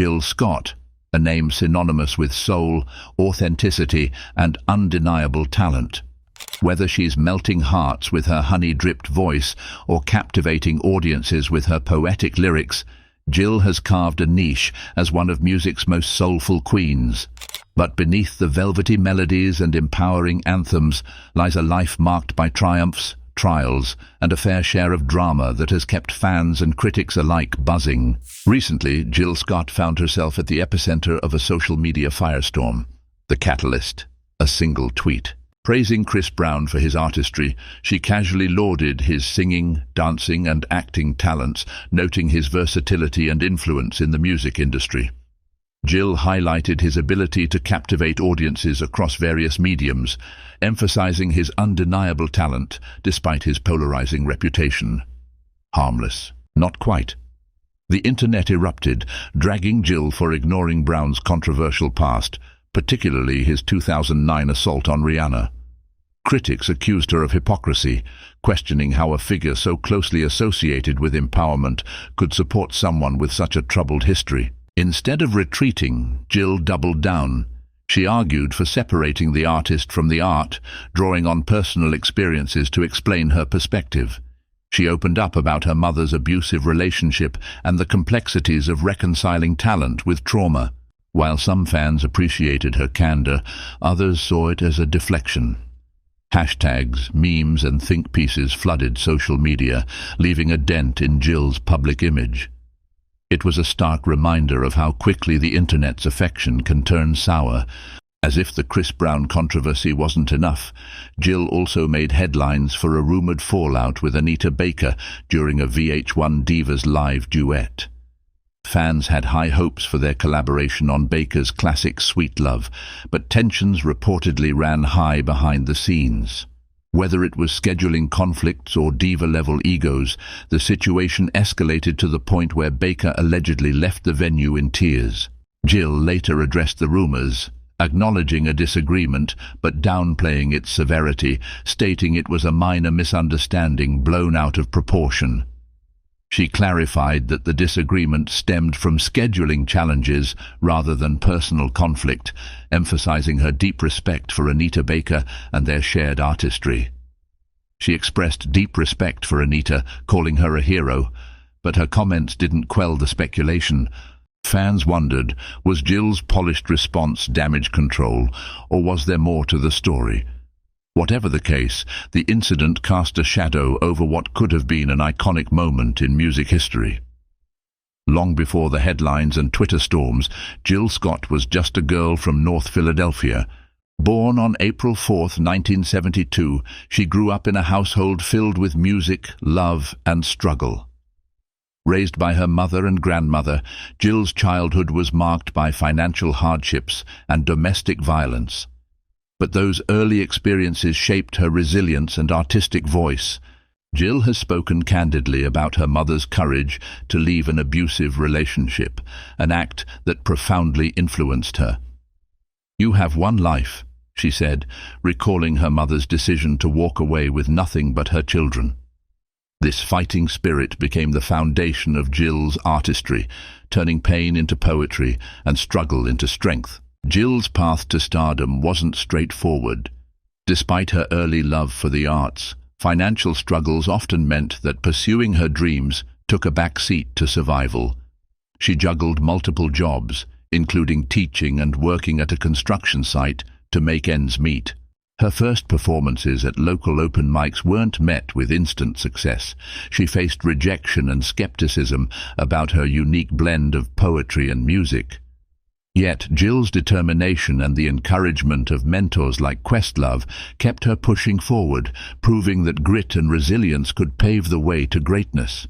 Jill Scott, a name synonymous with soul, authenticity, and undeniable talent. Whether she's melting hearts with her honey-dripped voice or captivating audiences with her poetic lyrics, Jill has carved a niche as one of music's most soulful queens. But beneath the velvety melodies and empowering anthems lies a life marked by triumphs, trials, and a fair share of drama that has kept fans and critics alike buzzing. Recently, Jill Scott found herself at the epicenter of a social media firestorm. The catalyst: a single tweet. Praising Chris Brown for his artistry, she casually lauded his singing, dancing, and acting talents, noting his versatility and influence in the music industry. Jill highlighted his ability to captivate audiences across various mediums, emphasizing his undeniable talent despite his polarizing reputation. Harmless? Not quite. The internet erupted, dragging Jill for ignoring Brown's controversial past, particularly his 2009 assault on Rihanna. Critics accused her of hypocrisy, questioning how a figure so closely associated with empowerment could support someone with such a troubled history. Instead of retreating, Jill doubled down. She argued for separating the artist from the art, drawing on personal experiences to explain her perspective. She opened up about her mother's abusive relationship and the complexities of reconciling talent with trauma. While some fans appreciated her candor, others saw it as a deflection. Hashtags, memes, and think pieces flooded social media, leaving a dent in Jill's public image. It was a stark reminder of how quickly the internet's affection can turn sour. As if the Chris Brown controversy wasn't enough, Jill also made headlines for a rumored fallout with Anita Baker during a VH1 Divas Live duet. Fans had high hopes for their collaboration on Baker's classic Sweet Love, but tensions reportedly ran high behind the scenes. Whether it was scheduling conflicts or diva-level egos, the situation escalated to the point where Baker allegedly left the venue in tears. Jill later addressed the rumors, acknowledging a disagreement but downplaying its severity, stating it was a minor misunderstanding blown out of proportion. She clarified that the disagreement stemmed from scheduling challenges rather than personal conflict, emphasizing her deep respect for Anita Baker and their shared artistry. She expressed deep respect for Anita, calling her a hero, but her comments didn't quell the speculation. Fans wondered, was Jill's polished response damage control, or was there more to the story? Whatever the case, the incident cast a shadow over what could have been an iconic moment in music history. Long before the headlines and Twitter storms, Jill Scott was just a girl from North Philadelphia. Born on April 4, 1972, she grew up in a household filled with music, love, and struggle. Raised by her mother and grandmother, Jill's childhood was marked by financial hardships and domestic violence. But those early experiences shaped her resilience and artistic voice. Jill has spoken candidly about her mother's courage to leave an abusive relationship, an act that profoundly influenced her. "You have one life," she said, recalling her mother's decision to walk away with nothing but her children. This fighting spirit became the foundation of Jill's artistry, turning pain into poetry and struggle into strength. Jill's path to stardom wasn't straightforward. Despite her early love for the arts, financial struggles often meant that pursuing her dreams took a back seat to survival. She juggled multiple jobs, including teaching and working at a construction site, to make ends meet. Her first performances at local open mics weren't met with instant success. She faced rejection and skepticism about her unique blend of poetry and music. Yet Jill's determination and the encouragement of mentors like Questlove kept her pushing forward, proving that grit and resilience could pave the way to greatness.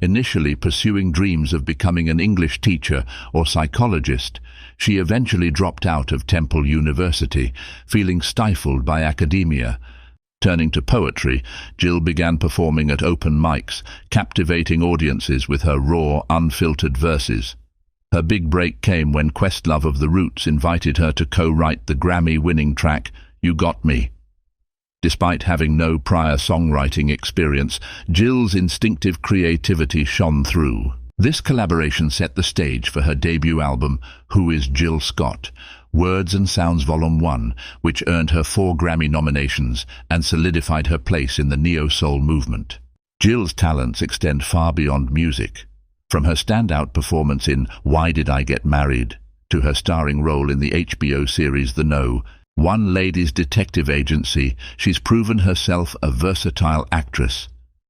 Initially pursuing dreams of becoming an English teacher or psychologist, she eventually dropped out of Temple University, feeling stifled by academia. Turning to poetry, Jill began performing at open mics, captivating audiences with her raw, unfiltered verses. Her big break came when Questlove of The Roots invited her to co-write the Grammy-winning track, "You Got Me." Despite having no prior songwriting experience, Jill's instinctive creativity shone through. This collaboration set the stage for her debut album, Who is Jill Scott? Words and Sounds Volume 1, which earned her 4 Grammy nominations and solidified her place in the neo-soul movement. Jill's talents extend far beyond music. From her standout performance in Why Did I Get Married to her starring role in the HBO series The Know, One Ladies Detective Agency, she's proven herself a versatile actress.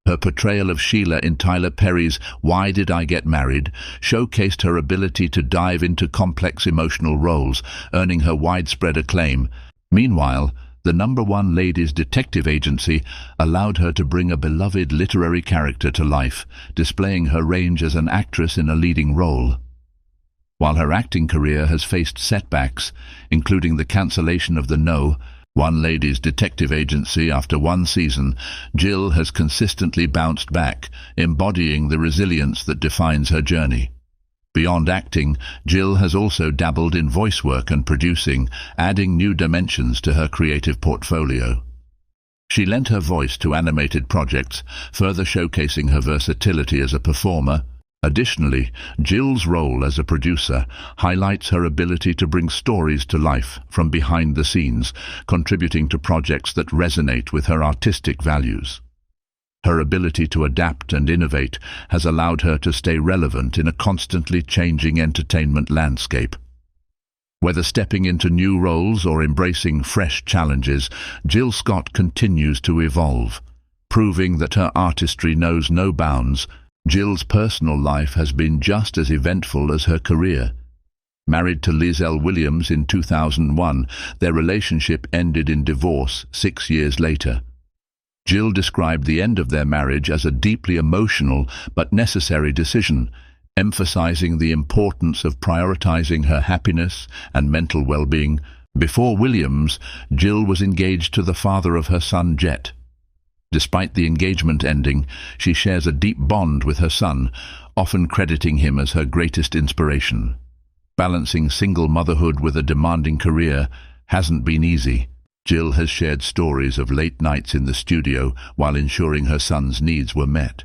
Her portrayal of Sheila in Tyler Perry's Why Did I Get Married showcased her ability to dive into complex emotional roles, earning her widespread acclaim. Meanwhile, the #1 Ladies Detective Agency allowed her to bring a beloved literary character to life, displaying her range as an actress in a leading role. While her acting career has faced setbacks, including the cancellation of The Know, One Ladies Detective Agency after 1 season, Jill has consistently bounced back, embodying the resilience that defines her journey. Beyond acting, Jill has also dabbled in voice work and producing, adding new dimensions to her creative portfolio. She lent her voice to animated projects, further showcasing her versatility as a performer. Additionally, Jill's role as a producer highlights her ability to bring stories to life from behind the scenes, contributing to projects that resonate with her artistic values. Her ability to adapt and innovate has allowed her to stay relevant in a constantly changing entertainment landscape. Whether stepping into new roles or embracing fresh challenges, Jill Scott continues to evolve, proving that her artistry knows no bounds. Jill's personal life has been just as eventful as her career. Married to Lizelle Williams in 2001, their relationship ended in divorce 6 years later. Jill described the end of their marriage as a deeply emotional but necessary decision, emphasizing the importance of prioritizing her happiness and mental well-being. Before Williams, Jill was engaged to the father of her son, Jet. Despite the engagement ending, she shares a deep bond with her son, often crediting him as her greatest inspiration. Balancing single motherhood with a demanding career hasn't been easy. Jill has shared stories of late nights in the studio while ensuring her son's needs were met.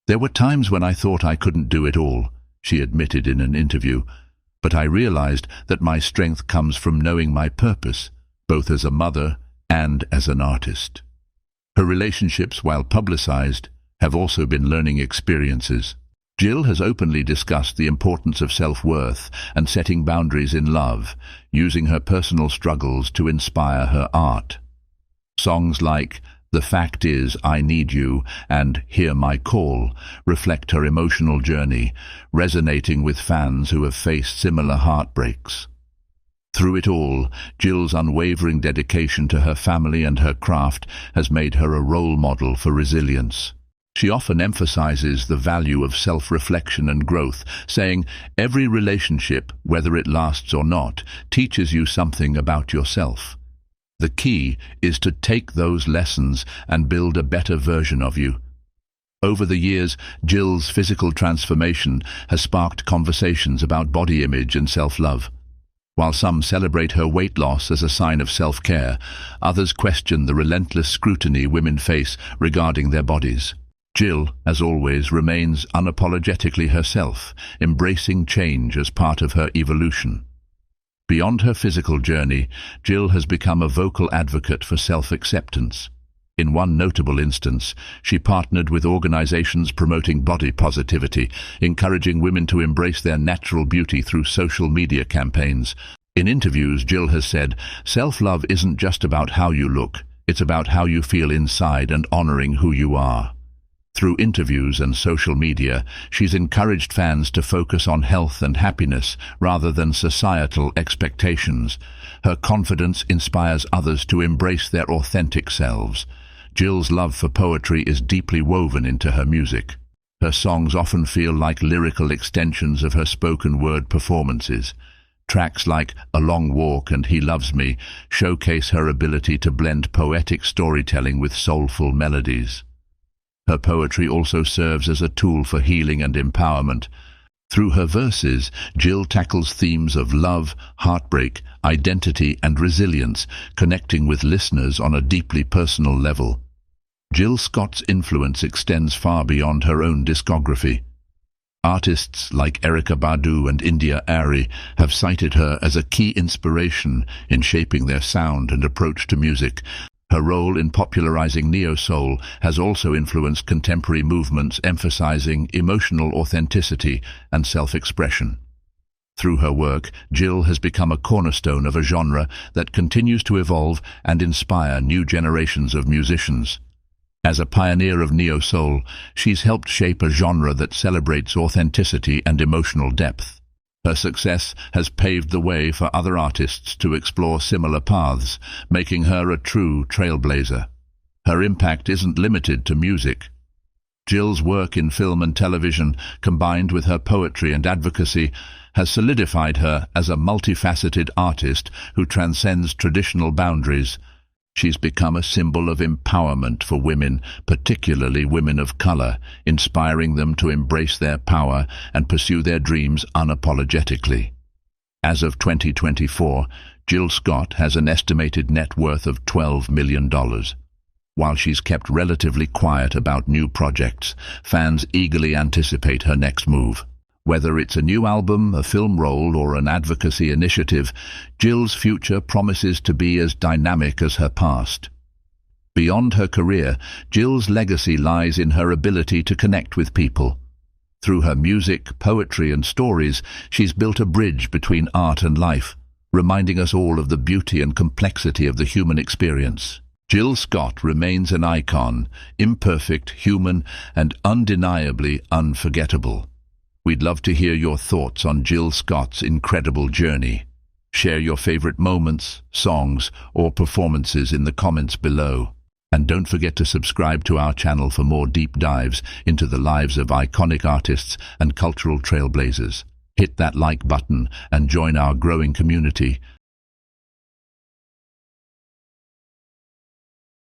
"There were times when I thought I couldn't do it all," she admitted in an interview, "but I realized that my strength comes from knowing my purpose, both as a mother and as an artist." Her relationships, while publicized, have also been learning experiences. Jill has openly discussed the importance of self-worth and setting boundaries in love, using her personal struggles to inspire her art. Songs like The Fact Is I Need You and Hear My Call reflect her emotional journey, resonating with fans who have faced similar heartbreaks. Through it all, Jill's unwavering dedication to her family and her craft has made her a role model for resilience. She often emphasizes the value of self-reflection and growth, saying, "Every relationship, whether it lasts or not, teaches you something about yourself. The key is to take those lessons and build a better version of you." Over the years, Jill's physical transformation has sparked conversations about body image and self-love. While some celebrate her weight loss as a sign of self-care, others question the relentless scrutiny women face regarding their bodies. Jill, as always, remains unapologetically herself, embracing change as part of her evolution. Beyond her physical journey, Jill has become a vocal advocate for self-acceptance. In one notable instance, she partnered with organizations promoting body positivity, encouraging women to embrace their natural beauty through social media campaigns. In interviews, Jill has said, "Self-love isn't just about how you look, it's about how you feel inside and honoring who you are." Through interviews and social media, she's encouraged fans to focus on health and happiness rather than societal expectations. Her confidence inspires others to embrace their authentic selves. Jill's love for poetry is deeply woven into her music. Her songs often feel like lyrical extensions of her spoken word performances. Tracks like A Long Walk and He Loves Me showcase her ability to blend poetic storytelling with soulful melodies. Her poetry also serves as a tool for healing and empowerment. Through her verses, Jill tackles themes of love, heartbreak, identity, and resilience, connecting with listeners on a deeply personal level. Jill Scott's influence extends far beyond her own discography. Artists like Erykah Badu and India Ari have cited her as a key inspiration in shaping their sound and approach to music. Her role in popularizing neo-soul has also influenced contemporary movements emphasizing emotional authenticity and self-expression. Through her work, Jill has become a cornerstone of a genre that continues to evolve and inspire new generations of musicians. As a pioneer of neo-soul, she's helped shape a genre that celebrates authenticity and emotional depth. Her success has paved the way for other artists to explore similar paths, making her a true trailblazer. Her impact isn't limited to music. Jill's work in film and television, combined with her poetry and advocacy, has solidified her as a multifaceted artist who transcends traditional boundaries. She's become a symbol of empowerment for women, particularly women of color, inspiring them to embrace their power and pursue their dreams unapologetically. As of 2024, Jill Scott has an estimated net worth of $12 million. While she's kept relatively quiet about new projects, fans eagerly anticipate her next move. Whether it's a new album, a film role, or an advocacy initiative, Jill's future promises to be as dynamic as her past. Beyond her career, Jill's legacy lies in her ability to connect with people. Through her music, poetry, and stories, she's built a bridge between art and life, reminding us all of the beauty and complexity of the human experience. Jill Scott remains an icon, imperfect, human, and undeniably unforgettable. We'd love to hear your thoughts on Jill Scott's incredible journey. Share your favorite moments, songs, or performances in the comments below. And don't forget to subscribe to our channel for more deep dives into the lives of iconic artists and cultural trailblazers. Hit that like button and join our growing community.